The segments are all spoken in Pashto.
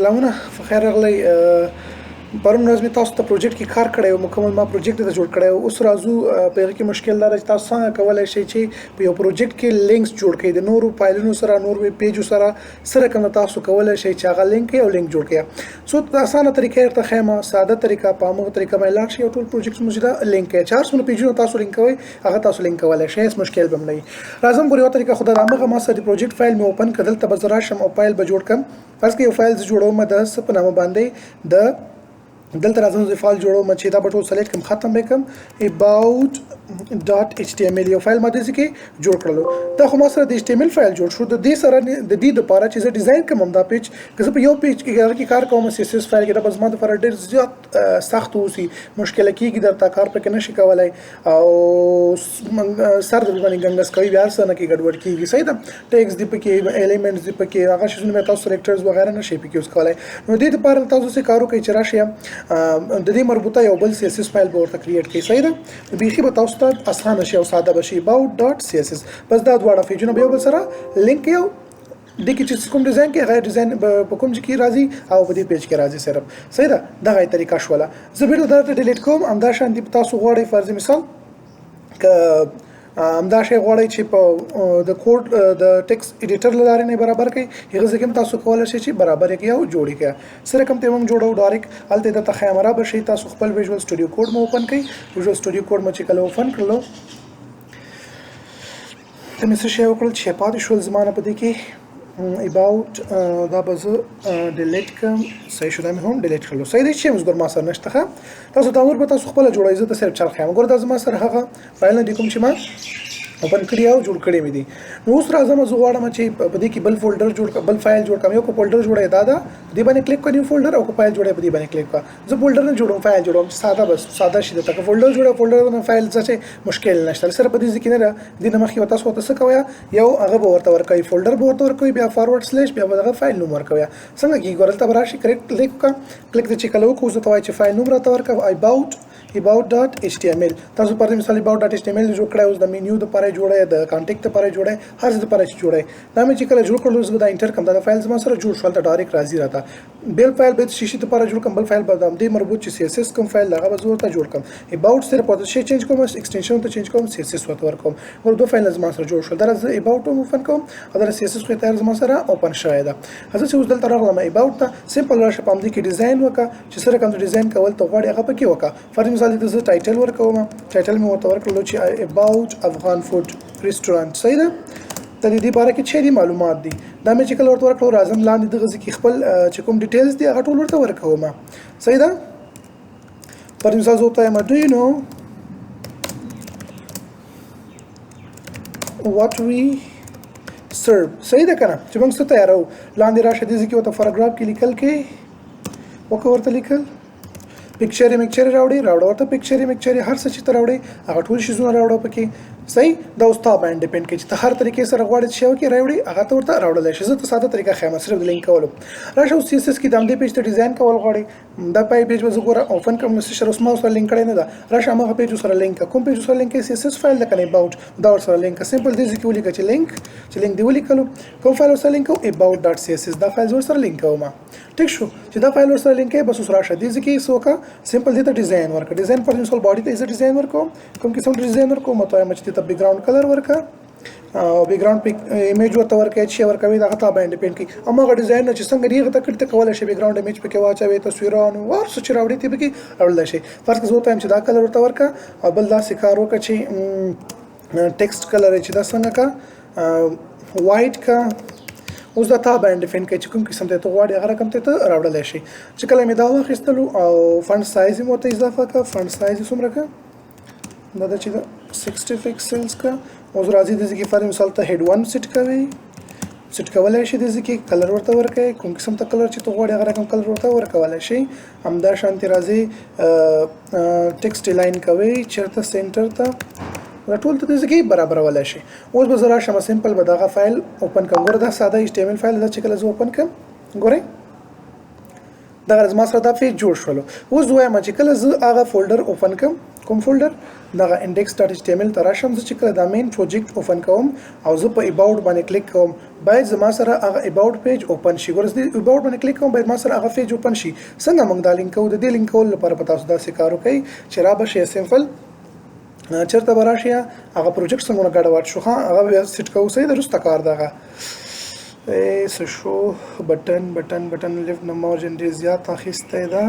سلامونه خیر راغلی پرون ورځ مې تاسو ته پروجیکټ کې کار کړی او مکمل ما پروجیکټ ته جوړ کړی او اوس راځو په هغه کې مشکل دا چې تاسو څنګه کولای شئ چې په یو پروجیکټ کې لینکس جوړ کړئ د نورو فایلونو سره نور ویب پیجو سره کوم تاسو کولای شئ چې هغه لینک او لینک جوړ کړئ سو د اسانه طریقې ته خیمه ساده طریقه په موږ طریقه مې لاړ شي او ټول پروجیکټ موږ لینک کې 400 پیجونو تاسو لینک کوئ هغه تاسو لینک کولای شئ هیڅ مشکل به نه وي راځم ګورې یو طریقه خو دا هغه ما سره د پروجیکټ فایل مې اوپن کړل ته به راشم او فایل به جوړ کړم فرض کړئ یو فایل جوړوم د څه په نامه باندې د دلته راځم زه فایل جوړوم چې دا به ټول سلیکټ کوم ختم وکم about.html یو فایل ما دې کې جوړ کړلو دا خو ما سره د HTML فایل جوړ شو د دې سره د دې لپاره چې زه ډیزاین کوم دا پیج که زه په یو پیج کې کار کوم CSS فایل کې دا به زما لپاره ډېر زیات سخت اوسي مشکل کېږي درته کار پکې نشي کولای او سر د باندې ګنګس کوي بیا سره کې ګډوډ کېږي صحیح ده ټیکس دی پکې ایلیمنټس دی پکې هغه شیزونه مې تاسو سلیکټرز وغیرہ نشي پکې اوس کولای نو دې لپاره تاسو څه کارو کوي چې راشي د دې مربوطه یو بل CSS فایل به ورته کریټ کړئ صحیح ده بيخي به تاسو ته اسانه شي او ساده بشي about.css بس دا دواړه پیجونه به یو بل سره لینک یو د کې چې کوم ډیزاین کې غیر ډیزاین په کوم کې راځي او په دې پیج کې راځي صرف صحیح ده دغه طریقه شوله زه بیرته دا ډیلیټ کوم همدا شان دي تاسو غواړئ فرض مثال ک همدا شی غواړئ چې په د کوډ د ټیکست ایډیټر لاره نه برابر کړئ هغه ځکه تاسو کولای شئ چې برابر کړئ او جوړ کړئ سره کوم ته موږ جوړو ډایرکټ الته د تخیمره بشي تاسو خپل ویژوال سټوډیو کوډ مو اوپن کړئ ویژوال سټوډیو کوډ مو چې کله اوپن کړلو ته مې څه شی وکړل چې پاتې شول زمانه په دې کې about دا به زه ډیلیټ کوم صحیح شو دا مې هم ډیلیټ کړلو صحیح دی چې موږ ګور ما سره نشته تاسو دا نور به تاسو خپل جوړوي زه ته صرف چل خیم ګور دا زما سره هغه فایل نه دي کوم چې ما اوپن کړی او جوړ کړی مې دي نو اوس راځم زه غواړم چې په دې کې بل فولډر جوړ کړم بل فایل جوړ کړم یو کو فولډر جوړه دا دې باندې کلیک کړئ فولډر او کو فایل جوړه په دې باندې کلیک کړه زه فولډر نه جوړوم فایل جوړوم ساده بس ساده شي ته فولډر جوړه فولډر نه فایل څه مشکل نشته سره په دې ځکه نه د مخې تاسو ته څه کوي یو هغه به ورته ورکوي فولډر به ورته ورکوي بیا فارورډ سلیش بیا به هغه فایل نوم ورکوي څنګه کې ګورل ته راشي کریکټ کلیک وکړه کلیک د چې کله وکړو زه ته وایي چې فایل نوم راته ورکوي about.html تاسو پر مثال about.html جوړ کړئ اوس د مینیو د لپاره جوړه د کانټیکټ لپاره جوړه هر څه لپاره جوړه دا مې چې کله جوړ کړل زه دا انټر کوم دا فایل زما سره جوړ شول ته ډایرکټ راځي راته بل فایل به شیشې لپاره جوړ کوم بل فایل به د دې مربوط چې CSS کوم فایل هغه به زه ورته جوړ کوم about سره په شی چینج کوم ایکسټنشن ته چینج کوم CSS ورته ورکوم ور دوه فایل زما سره جوړ شول دا زه about اوپن کوم او دا CSS خو تیار زما سره اوپن شوی دا زه چې اوس دلته راغلم about ته سمپل راشه پام دي کې ډیزاین وکړه چې سره کوم ډیزاین کول ته غواړي هغه پکې وکړه فرض مثال د زه ټایټل ورکوم ټایټل مې ورته ورکړل چې about افغان فود ریسټورانټ صحیح ده د دې باره کې چې معلومات دي دا مې چې کله ورته ورکړل راځم لاندې د غزي کې خپل چې کوم ډیټیلز دي هغه ټول ورته ورکوم صحیح ده پر مثال زه ته do you know what we serve صحیح ده کنه چې موږ څه تیارو لاندې راشه دې کې ورته پاراګراف کې لیکل کې وکړه ورته لیکل پکچر راوړي ورته پکچر هر څه چې ته راوړي هغه ټول شیزونه راوړو پکې صحیح دا اوس تا باندې ډیپند کوي چې ته هر طریقې سره غواړې چې وکړې راوړي هغه ته ورته راوړل شي زه ته ساده طریقه خیم صرف لینک کولو راشه اوس CSS کې د دې پیج ته ډیزاین کول غواړي دا پای پیج به زه ګوره اوپن کوم نو سره اوس ما سره لینک کړی نه ده راشه هغه پیج سره لینک کوم پیج سره لینک CSS فایل لکه about دا سره لینک سمپل دې ځکه ولیکه چې لینک دی ولیکلو کوم فایل سره لینک about.css دا فایل سره لینک کوم ټیک شو چې دا فایل سره لینک بس اوس راشه دې ځکه سوکا سمپل دې ته ډیزاین ورک ډیزاین پر مثال باډي ته یې ډیزاین ورکوم کوم قسم ډیزاین ورکوم مته مچ ته بیک ګراوند کلر ورکا او بیک ګراوند پک ایمیج ورته ورکا چې ورکوي دا غته باندې ډیپند کی اماغه ډیزاین چې څنګه ریغه ته کړته کولای شي بیک ګراوند ایمیج پکې واچوي تصویرونه ورڅ چې راوړي ته پکې راوړل شي فرض زه ته چې دا کلر ورته ورکا او بل دا سکارو کا چې ټیکست کلر چې دا څنګه کا وایټ کا اوس دا تا باندې ډیفاین کوي چې کوم قسم ته ته غواړي هغه رقم ته راوړل شي چې کله مې دا واخیستلو او فونټ سایز مو ته اضافه کا فونټ سایز څومره کا دا چې 60 پکسلز کا اوس راځي د ځکه فار مثال ته هډ 1 سیټ کوي سیټ کولای شي د ځکه کلر ورته ورکړي کوم قسم ته کلر چې ته غواړي هغه رقم کلر ورته ورکولای شي همدا شانتي راځي ټیکست لاین کوي چیرته سنټر ته ټول ته ځکه برابر ولا شي اوس به زرا شمه سمپل به دغه فایل اوپن کوم ګوره دا ساده HTML فایل دا چې کله زه اوپن کوم ګوره دا غرض ما سره دا پیج جوړ شول اوس وایم چې کله زه هغه فولډر اوپن کوم کوم فولډر دغه index.html ته راشم زه چې کله دا مین پروجیکټ اوپن کوم او زه په about باندې کلیک کوم باید زما سره هغه about پیج اوپن شي ګوره زه about باندې کلیک کوم باید ما سره هغه پیج اوپن شي څنګه موږ دا لینک کوو د دې لینک کول لپاره په تاسو داسې کار وکړئ چې را به شي سمپل چېرته به راشي هغه پروجیکټ څنګه ګډوډ شو هغه بیا سیټ کوو صحیح د وروسته کار دغه څه شو بټن لیفټ نه مارجن ډېر زیات اخیستی ده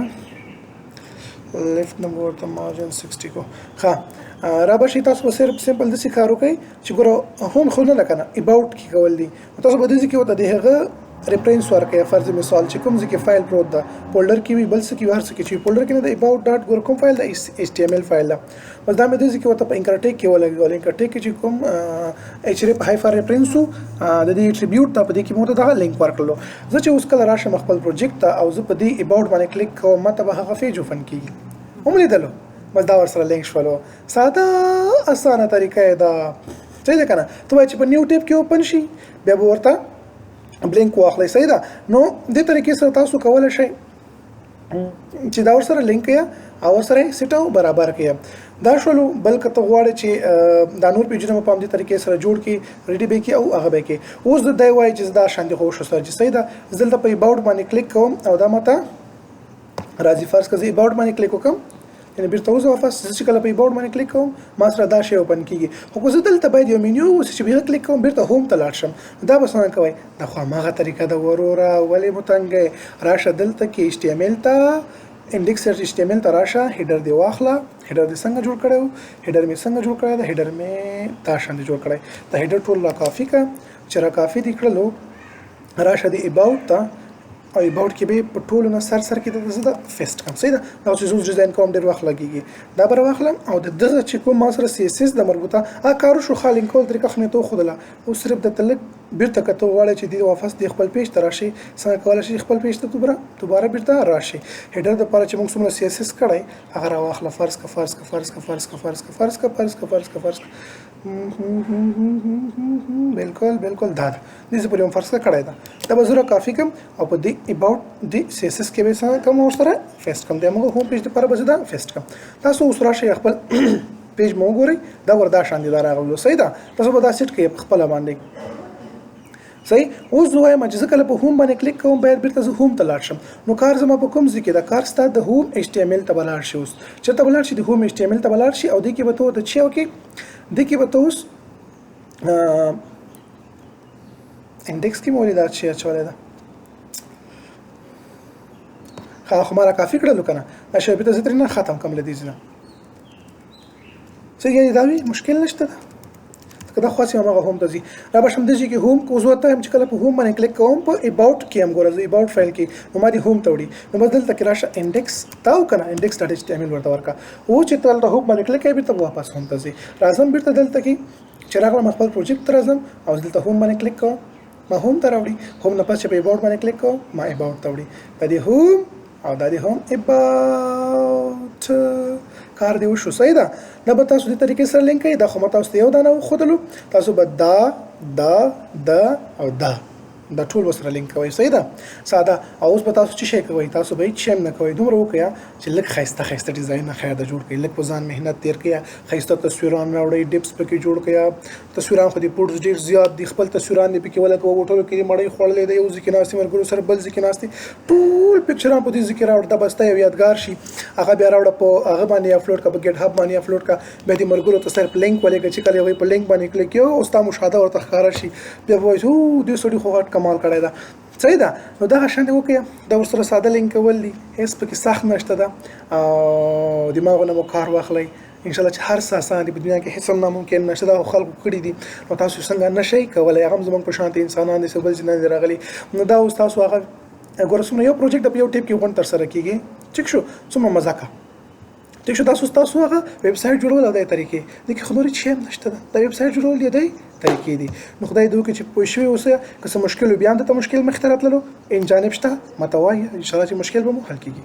لیفټ نمبر ته مارجن 60 کو ښه را به شي تاسو به صرف سمپل داسې کار وکړئ چې ګوره هوم خو نه ده که نه about کې کول دي تاسو به داسې کې ورته د هغه ریفرنس ورکړئ فرض مثال چې کوم ځای کې فایل پروت ده فولډر کې وي بل څه کې وي هر څه کې چې فولډر کې نه د about ډاټ ګوره کوم فایل ده HTML فایل ده بس دا مې داسې کې ورته په انکرټیک کې ولګول انکرټیک کې چې کوم href هایفر ریفرنس و د دې اټریبیوټ ته په دې کې مو ته دغه لینک ورکړلو زه چې اوس کله راشم خپل پروجیکټ ته او زه په دې about باندې کلیک کوم ماته به هغه پیج اوپن کېږي هم لیدلو بس دا ورسره لینک شولو ساده اسانه طریقه ده صحیح ده که نه ته وایې چې په نیو ټیب کې اوپن شي بیا به ورته بلینک واخلئ صحیح ده نو دې طریقې سره تاسو کولی شئ چې دا ورسره لینک کړئ او ورسره سیټ او برابر کړئ دا شولو بل که ته غواړې چې دا نور پیجونه مو په همدې طریقې سره جوړ کړي ریډي به کړي او هغه به کړي اوس د دی وایي چې دا شاندې خو شو سره چې صحیح ده زه دلته په about باندې کلیک کوم او دا ماته راځي فرض که زه about باندې کلیک وکړم یعنې بیرته اوس واپس زه چې کله په about باندې کلیک کوم ما سره دا شی اوپن کېږي خو که زه دلته باید یو منیو اوسي چې بیا کلیک کوم بیرته هوم ته لاړ شم دا به څنګه کوئ دا خو هماغه طریقه ده وروره ولې مو تنګی راشه دلته کې HTML ته index.html ته راشه هیډر دی واخله هیډر دی څنګه جوړ کړی و هیډر مې څنګه جوړ کړی ده هیډر مې دا شان دی جوړ کړی دا هیډر ټول را کافي که چې را کافي دی کړلو راشه د about ته او about کې به په ټولو نه سر کې د زه د فیسټ کوم صحیح ده دا چې زه ډیزاین کوم ډېر وخت لګېږي دا به راواخلم او د دغه چې کوم ما سره CSS د مربوطه هغه کارو شو ښه لینک کول طریقه خو مې ته وښودله اوس صرف درته لږ بیرته که ته وغواړې چې دې واپس د خپل پیج ته راشي څنګه کولی شي خپل پیج ته دوباره بیرته راشي هیډر دپاره چې موږ څومره CSS کړی هغه راواخله فرض که بالکل دا ده دې زه پورې هم فرض کړی ده دا به زه کافي کړم او په دې about د CSS کې به څنګه کوم ورسره فیسټ کړم د موږ هوم پیج دپاره به زه دا فیسټ کړم تاسو اوس راشئ خپل پیج مو وګورئ دا وردا شاندې دا راغلو صحیح ده تاسو به دا سیټ کړئ په خپله باندې صحیح اوس زه وایم چې زه کله په هوم باندې کلیک کوم باید بیرته زه هوم ته لاړ شم نو کار زما په کوم ځای کې دا کار ستا د هوم HTML ته به لاړ شي اوس چېرته به لاړ شي د هوم HTML ته به لاړ شي او دې کې به ته ورته څه وکړې دې کې به ته اوس انډیکس کې مو ولې دا چې اچولی ده ښه خو ما را کافي کړلو که نه دا شی بېرته زه ترېنه ختم کړم له دې ځای نه څه یعنې دا وي مشکل نشته ده که دا خاص هماغه هوم ته ځي را به شم دې ځای کې هوم اوس ورته یم چې کله په هوم باندې کلیک کوم په about کې هم ګوره زه about فایل کې نو ما دې هوم ته وړي نو بس دلته کې راشه انډیکس ته او که نه index.html ورته ورکړه اوس چې ته هلته هوم باندې کلیک کوې بېرته واپس هوم ته ځي راځم بېرته دلته کې چې راغلم خپل پروجیکټ ته راځم او دلته هوم باندې کلیک کوم ما هوم ته راوړي هوم نه پس چې په about باندې کلیک کوم ما about ته وړي دا دې هوم او دا دې هوم about کار دی وشو صحیح ده دا به تاسو دې طریقې سره لینک کړئ دا خو ما تاسو ته یو دانه وښودلو تاسو به دا او دا ټول ورسره لینک کوئ صحیح ده ساده او اوس به تاسو څه شی کوئ تاسو به هېڅ شی هم نه کوئ دومره وکړئ چې لږ ښایسته ډیزاینونه خیر ده جوړ کړئ لږ په ځان محنت تېر کړئ ښایسته تصویران راوړئ ډپس پکې جوړ کړئ تصویران خو دې پوټس ډېر زیات دي خپل تصویران دې پکې ولګوه هوټلو کې دې مړۍ خوړلې ده یو ځای کې ناستې ملګرو سره بل ځای کې ناستې ټول پکچران په دې ځای کې راوړه دا به ستا یو یادګار شي هغه بیا راوړه په هغه باندې اپلوډ کړه په ګیټ هب باندې اپلوډ کړه بیا دې ملګرو ته صرف لینک ولېږه چې کله هغوی په لینک باندې کلیک کړي او ستا مشاهده ورته ښکاره شي بیا به وایي دې سړي خو غټ کمال کړی ده صحیح ده نو دغه شان دې وکړئ دا ورسره ساده لینک کول دي هېڅ پکې سخت نشته ده او دماغونه مو کار واخلئ انشاءالله چې هر څه اسانه دي په دنیا کې هېڅ هم ناممکن نشته دا خلکو کړي دي نو تاسو څنګه نشئ کولی هغه هم زموږ په شانتې انسانان دي څه بل ځای نه دي راغلي نو دا اوس تاسو هغه ګوره څومره یو پروجیکټ په یو ټیپ کې غونډ ترسره کېږي ټیک شو څومره مزه ټیک شو تاسو هغه ویب سایټ جوړول او دې طریقې دې کې خو نور هېڅ شی هم نشته ده دا ویب سایټ جوړول یې دی طریقې دي نو خدای دې وکړي چې پوه شوي اوسئ که څه مشکل وي بیا هم درته مشکل مخې ته راتللو ان جانب شته ماته وایه انشاءالله چې مشکل به مو حل کېږي